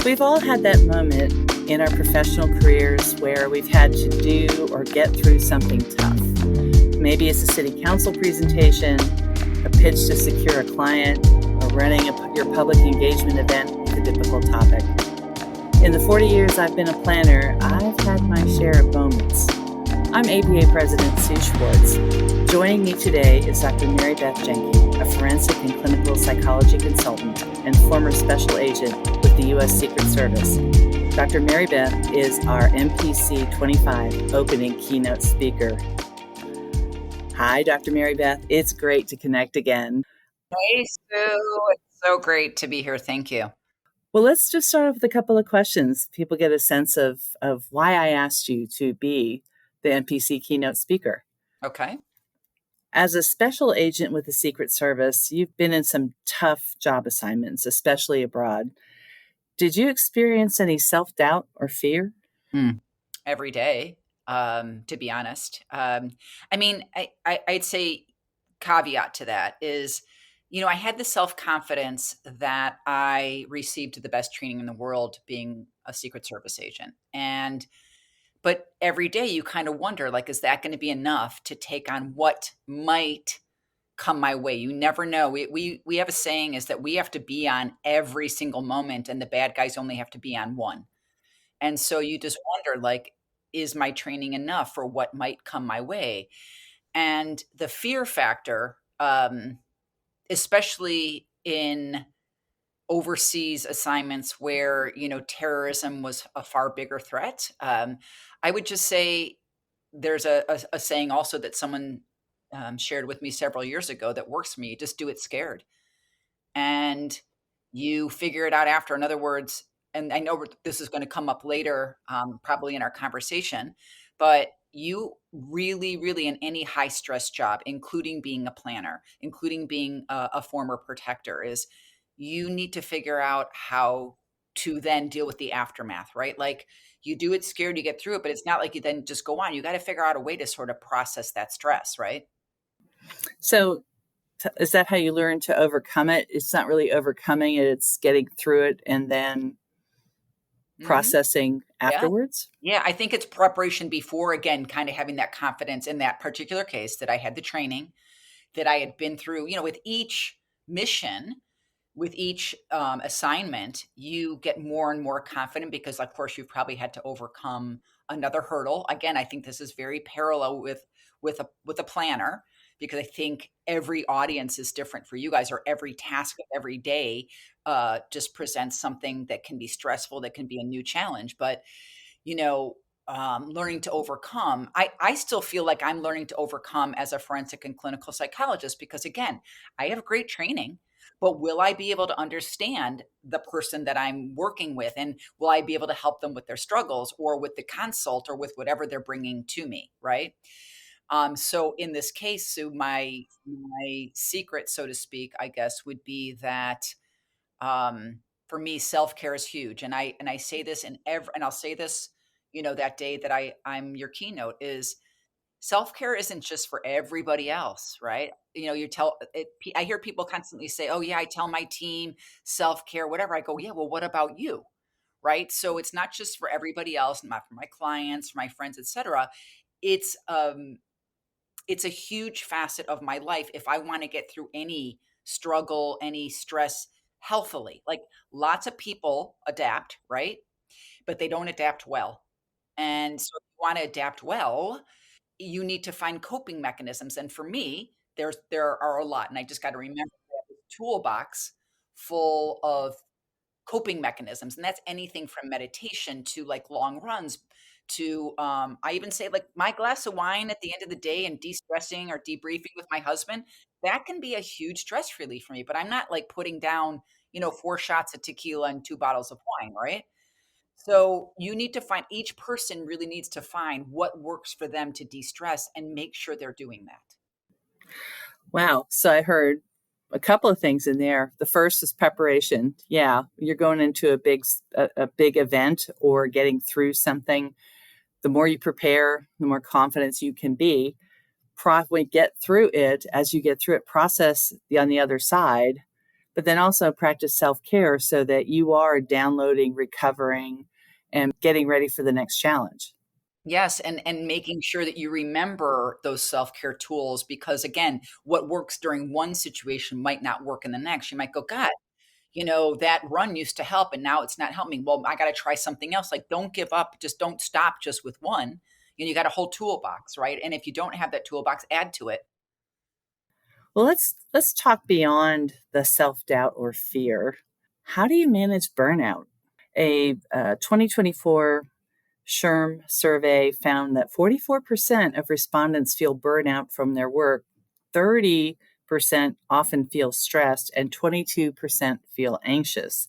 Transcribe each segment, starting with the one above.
We've all had that moment in our professional careers where we've had to do or get through something tough. Maybe it's a city council presentation, a pitch to secure a client, or running your public engagement event with a difficult topic. In the 40 years I've been a planner, I've had my share of moments. I'm APA President Sue Schwartz. Joining me today is Dr. Mary Beth Janke, a forensic and clinical psychology consultant and former special agent with the U.S. Secret Service. Dr. Mary Beth is our MPC 25 opening keynote speaker. Hi, Dr. Mary Beth. It's great to connect again. Hey, Sue. It's so great to be here. Thank you. Well, let's just start off with a couple of questions. People get a sense of why I asked you to be the MPC keynote speaker. Okay. As a special agent with the Secret Service, you've been in some tough job assignments, especially abroad. Did you experience any self-doubt or fear? Every day, to be honest. I'd say caveat to that is, I had the self-confidence that I received the best training in the world being a Secret Service agent. But every day you kind of wonder, is that going to be enough to take on what might come my way? You never know. We have a saying is that we have to be on every single moment and the bad guys only have to be on one. And so you just wonder, is my training enough for what might come my way? And the fear factor, especially in overseas assignments where, terrorism was a far bigger threat. I would just say there's a saying also that someone shared with me several years ago that works for me. You just do it scared and you figure it out after. In other words, and I know this is going to come up later, probably in our conversation, but you really, really in any high stress job, including being a planner, including being a former protector, is you need to figure out how to then deal with the aftermath, right? You do it scared, you get through it, but it's not like you then just go on. You got to figure out a way to sort of process that stress, right? So is that how you learn to overcome it? It's not really overcoming it, it's getting through it and then processing afterwards? Yeah, I think it's preparation before, again, kind of having that confidence in that particular case that I had the training, that I had been through, with each mission, with each assignment, you get more and more confident because, of course, you've probably had to overcome another hurdle. Again, I think this is very parallel with a planner, because I think every audience is different for you guys, or every task of every day just presents something that can be stressful, that can be a new challenge. But, learning to overcome, I still feel like I'm learning to overcome as a forensic and clinical psychologist, because again, I have great training, but will I be able to understand the person that I'm working with? And will I be able to help them with their struggles or with the consult or with whatever they're bringing to me, right? So in this case, Sue, my secret, so to speak, I guess, would be that for me, self-care is huge. And I say this and I'll say this, that day that I'm your keynote, is self-care isn't just for everybody else, right? I hear people constantly say, oh yeah, I tell my team self-care, whatever. I go, yeah, well, what about you? Right? So it's not just for everybody else, not for my clients, for my friends, etc. It's a huge facet of my life if I want to get through any struggle, any stress healthily. Lots of people adapt, right? But they don't adapt well. And so if you want to adapt well, you need to find coping mechanisms. And for me, there are a lot. And I just got to remember I have a toolbox full of coping mechanisms. And that's anything from meditation to long runs to I even say my glass of wine at the end of the day and de-stressing or debriefing with my husband, that can be a huge stress relief for me. But I'm not putting down, 4 shots of tequila and 2 bottles of wine, right? So you need to find, each person really needs to find what works for them to de-stress and make sure they're doing that. Wow. So I heard a couple of things in there. The first is preparation. Yeah, you're going into a big event or getting through something. The more you prepare, the more confidence you can be. When you get through it, as you get through it, process on the other side. but then also practice self-care so that you are downloading, recovering, and getting ready for the next challenge. Yes, and making sure that you remember those self-care tools because again, what works during one situation might not work in the next. You might go, God, that run used to help and now it's not helping. Well, I got to try something else. Like, don't give up. Just don't stop just with one. You got a whole toolbox, right? And if you don't have that toolbox, add to it. Well, let's talk beyond the self-doubt or fear. How do you manage burnout? A 2024 SHRM survey found that 44% of respondents feel burnout from their work, 30% often feel stressed, and 22% feel anxious.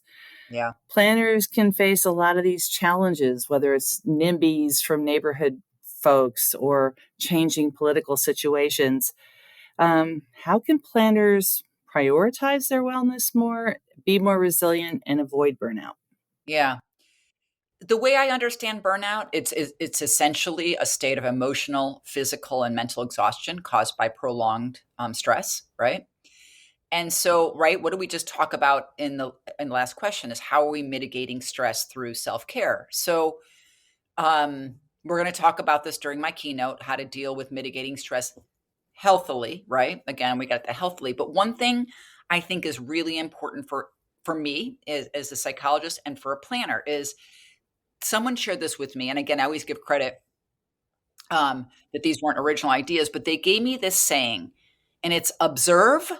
Yeah. Planners can face a lot of these challenges, whether it's NIMBYs from neighborhood folks or changing political situations. How can planners prioritize their wellness more, be more resilient, and avoid burnout? Yeah. The way I understand burnout, it's essentially a state of emotional, physical, and mental exhaustion caused by prolonged stress, right? And so, right, what did we just talk about in the last question is how are we mitigating stress through self-care? So, we're going to talk about this during my keynote, how to deal with mitigating stress healthily, right? Again, we got the healthily, but one thing I think is really important for me as a psychologist and for a planner is someone shared this with me, and again, I always give credit that these weren't original ideas, but they gave me this saying, and it's observe,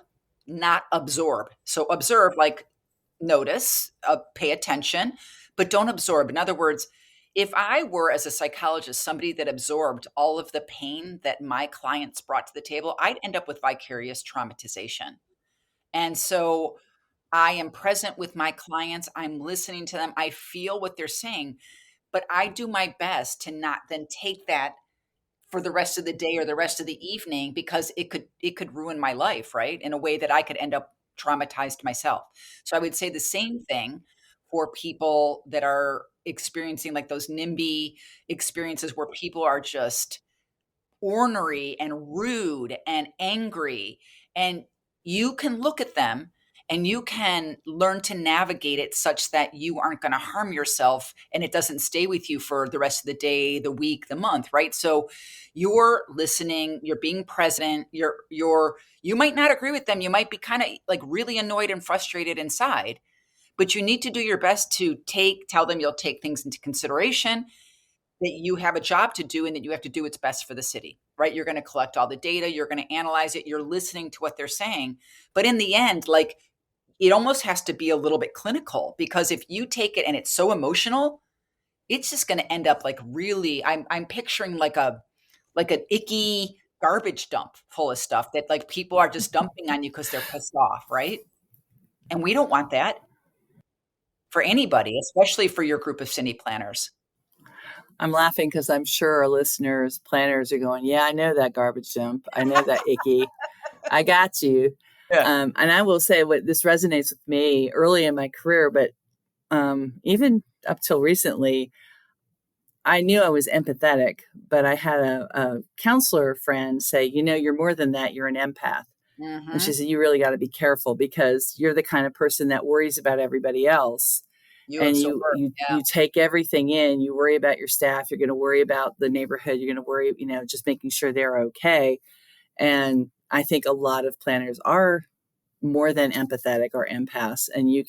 not absorb. So observe, like notice, pay attention, but don't absorb. In other words, if I were, as a psychologist, somebody that absorbed all of the pain that my clients brought to the table, I'd end up with vicarious traumatization. And so I am present with my clients. I'm listening to them. I feel what they're saying, but I do my best to not then take that for the rest of the day or the rest of the evening because it could ruin my life, right? In a way that I could end up traumatized myself. So I would say the same thing for people that are experiencing like those NIMBY experiences where people are just ornery and rude and angry. And you can look at them and you can learn to navigate it such that you aren't going to harm yourself and it doesn't stay with you for the rest of the day, the week, the month, right? So you're listening, you're being present, you might not agree with them, you might be kind of like really annoyed and frustrated inside, but you need to do your best to tell them you'll take things into consideration, that you have a job to do and that you have to do what's best for the city, right? You're going to collect all the data, you're going to analyze it, you're listening to what they're saying. But in the end, like it almost has to be a little bit clinical because if you take it and it's so emotional, it's just going to end up like really I'm picturing like an icky garbage dump full of stuff that like people are just dumping on you because they're pissed off, right? And we don't want that for anybody, especially for your group of city planners. I'm laughing because I'm sure our listeners, planners are going, yeah, I know that garbage dump. I know that icky. I got you. Yeah. And I will say what this resonates with me early in my career, but even up till recently, I knew I was empathetic, but I had a counselor friend say, you're more than that. You're an empath. And Mm-hmm. she said, you really got to be careful because you're the kind of person that worries about everybody else. You And absorb. you take everything in. You worry about your staff. You're going to worry about the neighborhood. You're going to worry, just making sure they're okay. And I think a lot of planners are more than empathetic or empaths. And you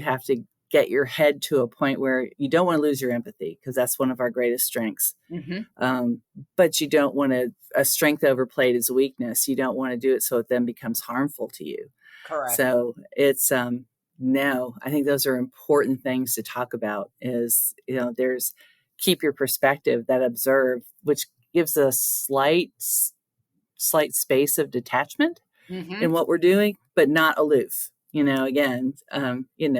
have to get your head to a point where you don't want to lose your empathy because that's one of our greatest strengths. Mm-hmm. But you don't want a strength overplayed as weakness. You don't want to do it so it then becomes harmful to you. Correct. So it's, no, I think those are important things to talk about is, there's keep your perspective, that observe, which gives a slight space of detachment Mm-hmm. in what we're doing, but not aloof, again,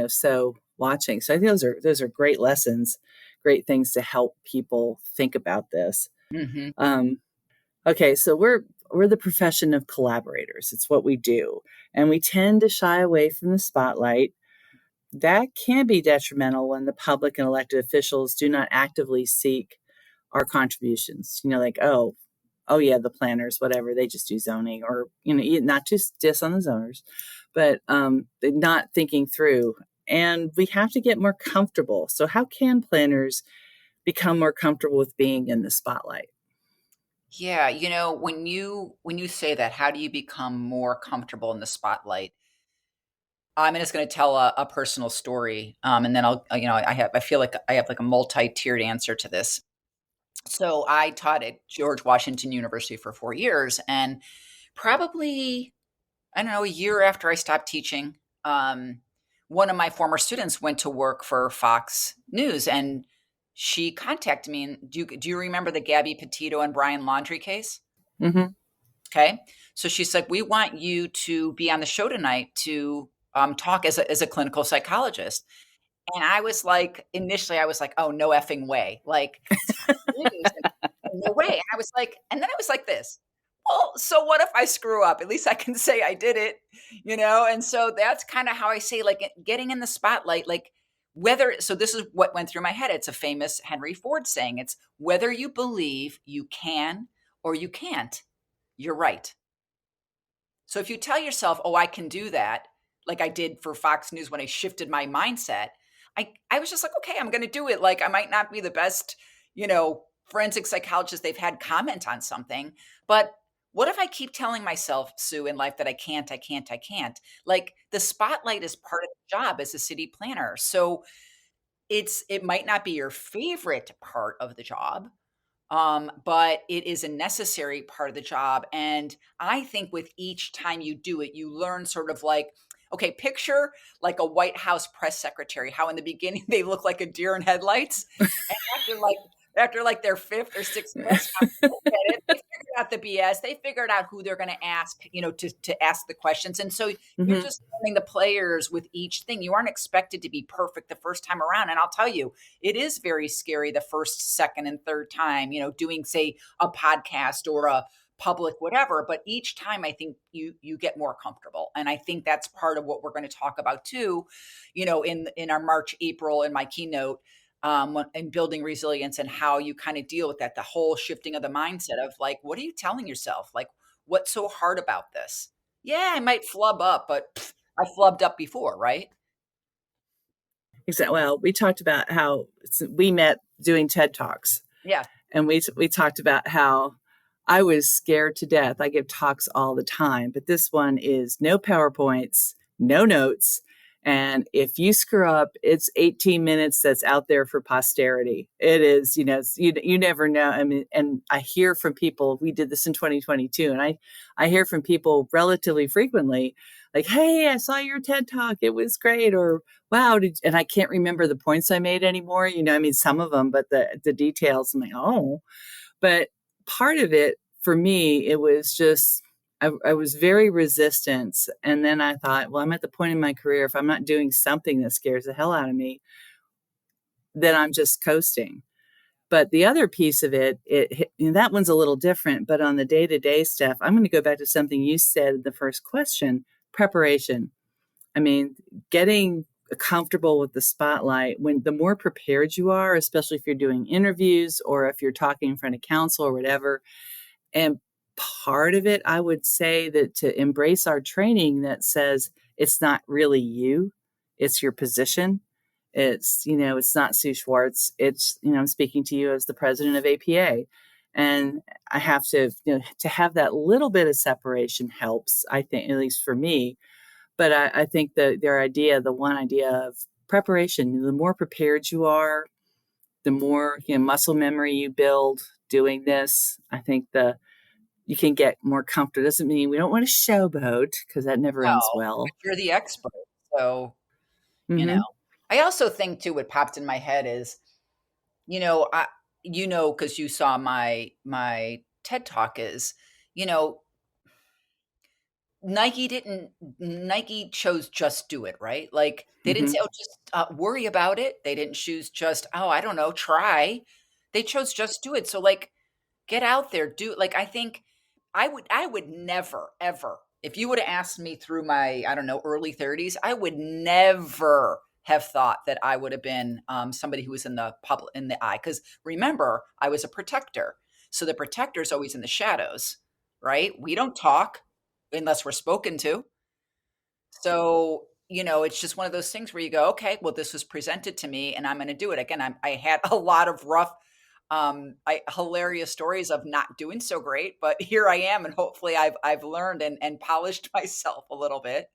so watching. So I think those are great lessons, great things to help people think about this. Mm-hmm. Okay. So we're the profession of collaborators. It's what we do. And we tend to shy away from the spotlight. That can be detrimental when the public and elected officials do not actively seek our contributions. Like, oh yeah, the planners, whatever, they just do zoning or, not just on the zoners, but not thinking through. And we have to get more comfortable. So, how can planners become more comfortable with being in the spotlight? Yeah, when you say that, how do you become more comfortable in the spotlight? I'm just going to tell a personal story, and then I feel like I have like a multi-tiered answer to this. So I taught at George Washington University for 4 years, and probably I don't know a year after I stopped teaching, um, one of my former students went to work for Fox News, and she contacted me. And do you remember the Gabby Petito and Brian Laundrie case? Hmm. Okay. So she's like, we want you to be on the show tonight to talk as a clinical psychologist. And I was like, initially, I was like, oh, no effing way. Like, it's Fox News. And no way. And I was like, and then I was like this. Well, so what if I screw up? At least I can say I did it. And so that's kind of how I say, like, getting in the spotlight, like, so this is what went through my head. It's a famous Henry Ford saying, it's whether you believe you can or you can't, you're right. So if you tell yourself, "Oh, I can do that," like I did for Fox News when I shifted my mindset, I was just like, "Okay, I'm gonna do it." Like I might not be the best, forensic psychologist they've had comment on something, but what if I keep telling myself, Sue, in life that I can't, I can't, I can't? Like the spotlight is part of the job as a city planner. So it might not be your favorite part of the job, but it is a necessary part of the job. And I think with each time you do it, you learn sort of like, okay, picture like a White House press secretary, how in the beginning they look like a deer in headlights. And after like their fifth or sixth press conference, they get it. They figured out the BS. They figured out who they're going to ask, to ask the questions. And so you're Hmm. just learning the players with each thing. You aren't expected to be perfect the first time around. And I'll tell you, it is very scary the first, second, and third time, doing, say, a podcast or a public whatever. But each time I think you get more comfortable. And I think that's part of what we're going to talk about too, in our March, April, in my keynote, in building resilience and how you kind of deal with that, the whole shifting of the mindset of like, what are you telling yourself? Like, what's so hard about this? Yeah, I might flub up, but I flubbed up before, right? Exactly. Well, we talked about how we met doing TED Talks, Yeah. and we talked about how I was scared to death. I give talks all the time, but this one is no PowerPoints, no notes. And if you screw up, it's 18 minutes that's out there for posterity. It is, you never know. I mean, and I hear from people, we did this in 2022, and I hear from people relatively frequently, like, hey, I saw your TED Talk. It was great. Or, wow, and I can't remember the points I made anymore. I mean, some of them, but the details, I'm like, oh. But part of it for me, it was just I was very resistant. And then I thought, well, I'm at the point in my career, if I'm not doing something that scares the hell out of me, then I'm just coasting. But the other piece of that one's a little different. But on the day to day stuff, I'm going to go back to something you said in the first question: preparation. I mean, getting comfortable with the spotlight, when the more prepared you are, especially if you're doing interviews or if you're talking in front of counsel or whatever. And part of it, I would say that to embrace our training that says it's not really you, it's your position. It's not Sue Schwartz. I'm speaking to you as the president of APA. And I have to have that little bit of separation helps, I think, at least for me. But I think that the one idea of preparation, the more prepared you are, the more muscle memory you build doing this. I think you can get more comfortable. Doesn't mean we don't want to showboat, because that never No, ends but well. you're the expert. So, you know. Hmm. I also think too what popped in my head is, I because you saw my TED Talk is, you know, Nike chose just do it, right? Like they didn't Hmm. say, "Oh, just worry about it." They didn't choose just, "Oh, I don't know, try." They chose just do it. So like get out there, do like I think I would never ever, if you would have asked me through my, I don't know, early 30s, I would never have thought that I would have been somebody who was in the public, in the eye, cuz remember, I was a protector. So the protector is always in the shadows, right? We don't talk unless we're spoken to. So, it's just one of those things where you go, okay, well, this was presented to me and I'm going to do it. Again, I had a lot of rough, hilarious stories of not doing so great, but here I am. And hopefully I've learned and polished myself a little bit.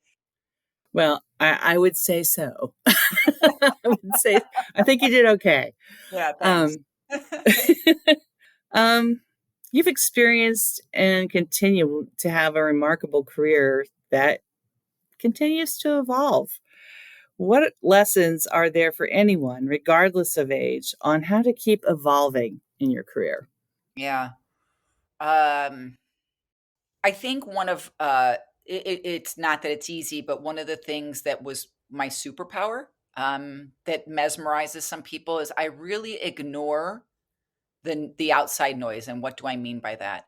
Well, I would say so. I would say I think you did okay. Yeah. Thanks. Um, um, you've experienced and continue to have a remarkable career that continues to evolve. What lessons are there for anyone, regardless of age, on how to keep evolving in your career? Yeah. Um, I think one of it's not that it's easy, but one of the things that was my superpower, that mesmerizes some people, is I really ignore the outside noise. And what do I mean by that?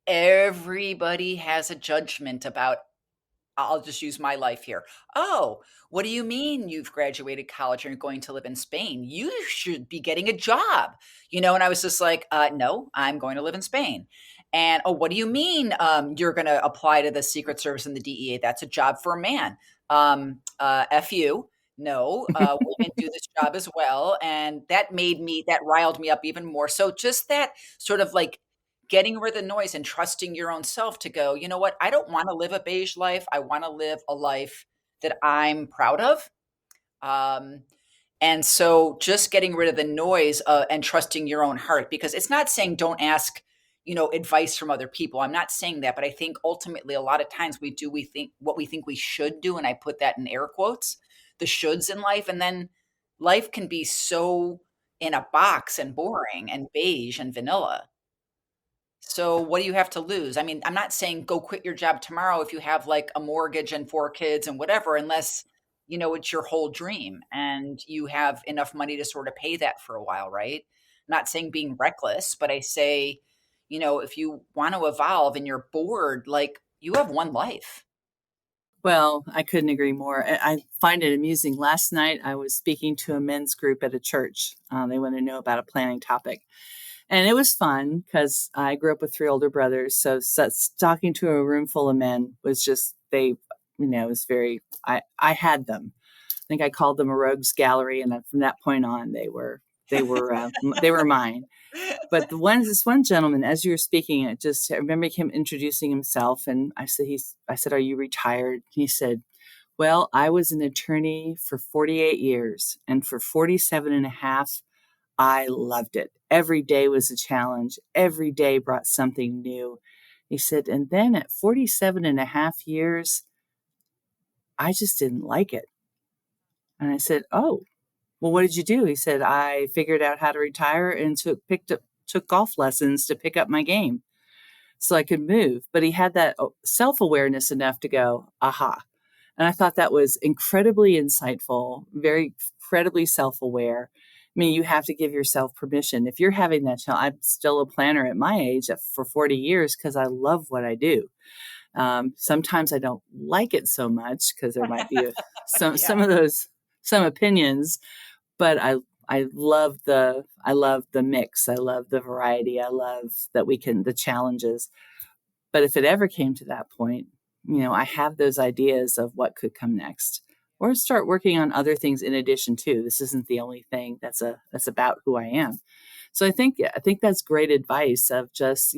Everybody has a judgment about, I'll just use my life here. "Oh, what do you mean you've graduated college and you're going to live in Spain? You should be getting a job." And I was just like, no, I'm going to live in Spain." And, "Oh, what do you mean, you're gonna apply to the Secret Service and the DEA? That's a job for a man." F you. No, women do this job as well, and that riled me up even more. So just that sort of, like, getting rid of the noise and trusting your own self to go, "You know what? I don't wanna live a beige life. I wanna live a life that I'm proud of." Um, and so just getting rid of the noise, and trusting your own heart, because it's not saying don't ask, advice from other people. I'm not saying that, but I think ultimately a lot of times we think what we think we should do, and I put that in air quotes, the shoulds in life, and then life can be so in a box and boring and beige and vanilla. So what do you have to lose? I mean, I'm not saying go quit your job tomorrow if you have like a mortgage and 4 kids and whatever, unless, it's your whole dream and you have enough money to sort of pay that for a while, right? Not saying being reckless, but I say, if you want to evolve and you're bored, like you have one life. Well, I couldn't agree more. I find it amusing. Last night, I was speaking to a men's group at a church. They want to know about a planning topic. And it was fun because I grew up with three older brothers. So talking to a room full of men was just, it was very, I had them. I think I called them a rogues gallery. And then from that point on, they were mine. But this one gentleman, as you were speaking, I remember him introducing himself, and I said, "Are you retired?" He said, "Well, I was an attorney for 48 years, and for 47 and a half, I loved it. Every day was a challenge. Every day brought something new." He said, "And then at 47 and a half years, I just didn't like it." And I said, "Oh, well, what did you do?" He said, "I figured out how to retire and took golf lessons to pick up my game so I could move." But he had that self-awareness enough to go, aha. And I thought that was incredibly insightful, very incredibly self-aware. I mean, you have to give yourself permission. If you're having that challenge, I'm still a planner at my age for 40 years because I love what I do. Sometimes I don't like it so much because there might be Yeah. some opinions, but I love the mix. I love the variety. I love that the challenges. But if it ever came to that point, I have those ideas of what could come next, or start working on other things in addition to. This isn't the only thing that's about who I am. So I think that's great advice of just,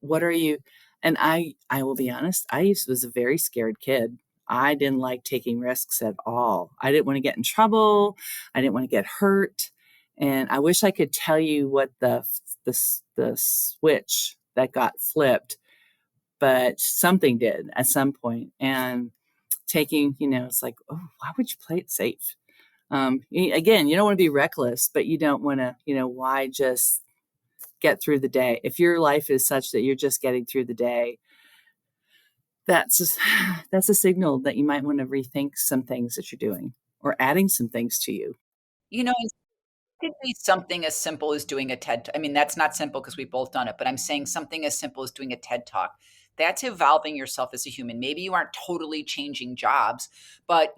what are you, and I will be honest, was a very scared kid. I didn't like taking risks at all. I didn't want to get in trouble. I didn't want to get hurt. And I wish I could tell you what the switch that got flipped, but something did at some point. And it's like, oh, why would you play it safe? Again, you don't want to be reckless, but you don't want to, why just get through the day? If your life is such that you're just getting through the day, that's just, that's a signal that you might want to rethink some things that you're doing or adding some things to you. It could be something as simple as doing a I mean, that's not simple because we've both done it, but I'm saying something as simple as doing a TED Talk. That's evolving yourself as a human. Maybe you aren't totally changing jobs, but,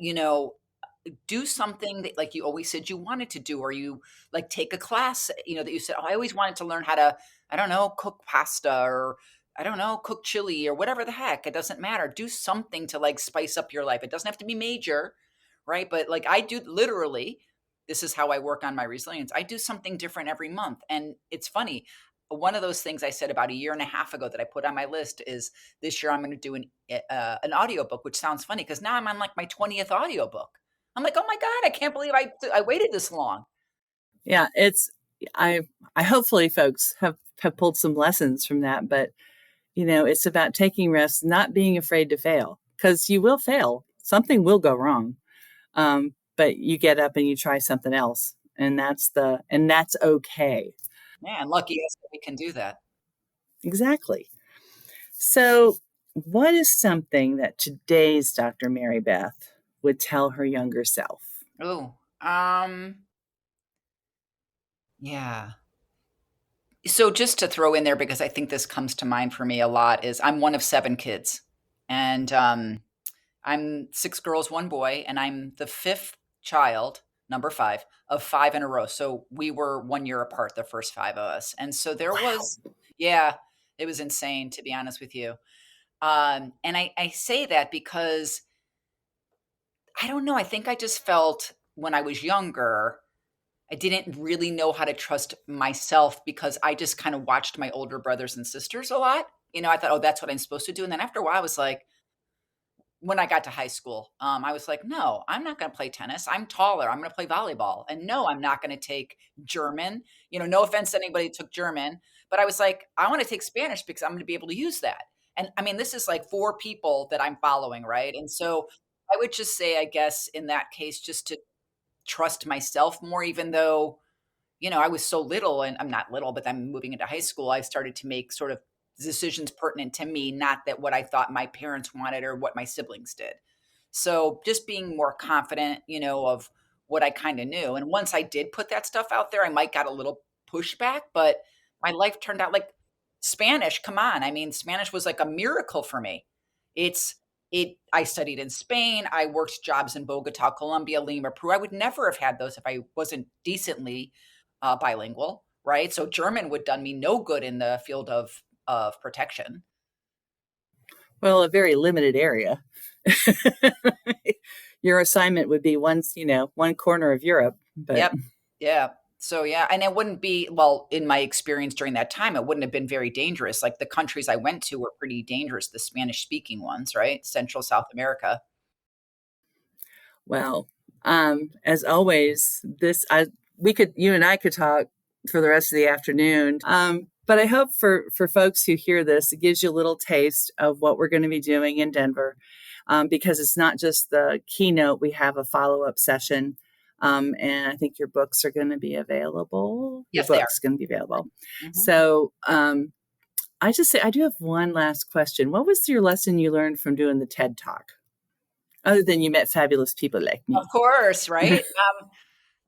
do something that, like, you always said you wanted to do, or you, like, take a class, that you said, "Oh, I always wanted to learn how to, I don't know, cook pasta or I don't know, cook chili or whatever the heck. It doesn't matter. Do something to like spice up your life. It doesn't have to be major, right? But like I do literally, this is how I work on my resilience. I do something different every month. And it's funny. One of those things I said about a year and a half ago that I put on my list is this year I'm going to do an audiobook, which sounds funny because now I'm on like my 20th audiobook. I'm like, oh my God, I can't believe I waited this long. Yeah, I hopefully folks have pulled some lessons from that, but it's about taking risks, not being afraid to fail, because you will fail. Something will go wrong. But you get up and you try something else, and that's okay. Man, lucky us that we can do that. Exactly. So, what is something that today's Dr. Mary Beth would tell her younger self? Oh, yeah. So just to throw in there, because I think this comes to mind for me a lot, is I'm one of 7 kids, and I'm 6 girls, 1 boy, and I'm the 5th child, number 5, of 5 in a row. So we were 1 year apart, the first 5 of us, and so there Wow. was, yeah, it was insane, to be honest with you. And I say that because I don't know. I think I just felt when I was younger, I didn't really know how to trust myself because I just kind of watched my older brothers and sisters a lot. I thought, oh, that's what I'm supposed to do. And then after a while, I was like, when I got to high school, I was like, no, I'm not going to play tennis. I'm taller. I'm going to play volleyball. And no, I'm not going to take German. No offense to anybody who took German, but I was like, I want to take Spanish because I'm going to be able to use that. And I mean, this is like 4 people that I'm following, right? And so I would just say, I guess in that case, just to trust myself more, even though I was so little, and I'm not little, but I'm moving into high school. I started to make sort of decisions pertinent to me, not that what I thought my parents wanted or what my siblings did. So just being more confident, of what I kind of knew. And once I did put that stuff out there, I might got a little pushback, but my life turned out like Spanish. Come on. I mean, Spanish was like a miracle for me. It's, I studied in Spain. I worked jobs in Bogota, Colombia, Lima, Peru. I would never have had those if I wasn't decently bilingual, right? So German would done me no good in the field of protection. Well, a very limited area. Your assignment would be one corner of Europe. But Yep. Yeah. So yeah, and it wouldn't be, well, in my experience during that time, it wouldn't have been very dangerous. Like the countries I went to were pretty dangerous, the Spanish speaking ones, right? Central South America. Well, as always, you and I could talk for the rest of the afternoon. But I hope for folks who hear this, it gives you a little taste of what we're going to be doing in Denver, because it's not just the keynote. We have a follow-up session, and I think your books are going to be available. Yes, your they book's going to be available. Mm-hmm. So I do have one last question. What was your lesson you learned from doing the TED Talk? Other than you met fabulous people like me. Of course, right?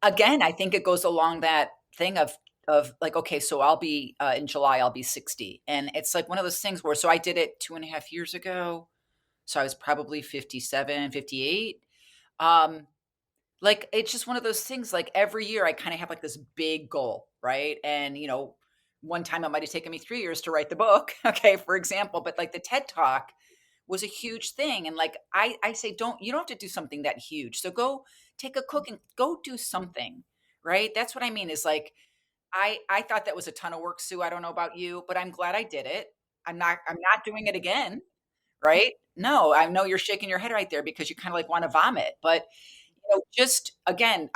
Again, I think it goes along that thing of like, okay, so I'll be in July, I'll be 60. And it's like one of those things where, so I did it 2.5 years ago. So I was probably 57, 58. Like, it's just one of those things, like every year I kind of have like this big goal, right? And, one time it might have taken me 3 years to write the book. Okay. For example, but like the TED Talk was a huge thing. And like, I say, you don't have to do something that huge. So go take a cook and go do something, right? That's what I mean is like, I thought that was a ton of work, Sue. I don't know about you, but I'm glad I did it. I'm not doing it again. Right? No, I know you're shaking your head right there because you kind of like want to vomit, but just again,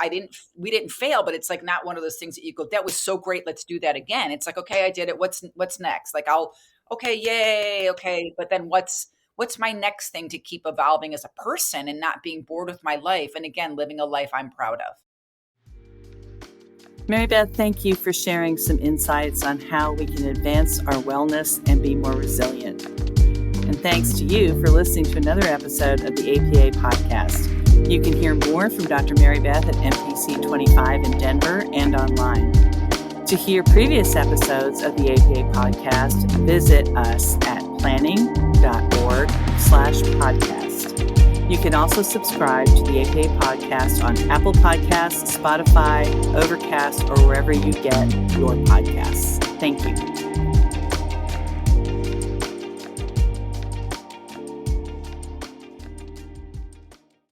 we didn't fail, but it's like not one of those things that you go, that was so great. Let's do that again. It's like, okay, I did it. What's next? Like okay, yay. Okay. But then what's my next thing to keep evolving as a person and not being bored with my life? And again, living a life I'm proud of. Mary Beth, thank you for sharing some insights on how we can advance our wellness and be more resilient. And thanks to you for listening to another episode of the APA podcast. You can hear more from Dr. Mary Beth at MPC 25 in Denver and online. To hear previous episodes of the APA podcast, visit us at planning.org/podcast. You can also subscribe to the APA podcast on Apple Podcasts, Spotify, Overcast, or wherever you get your podcasts. Thank you.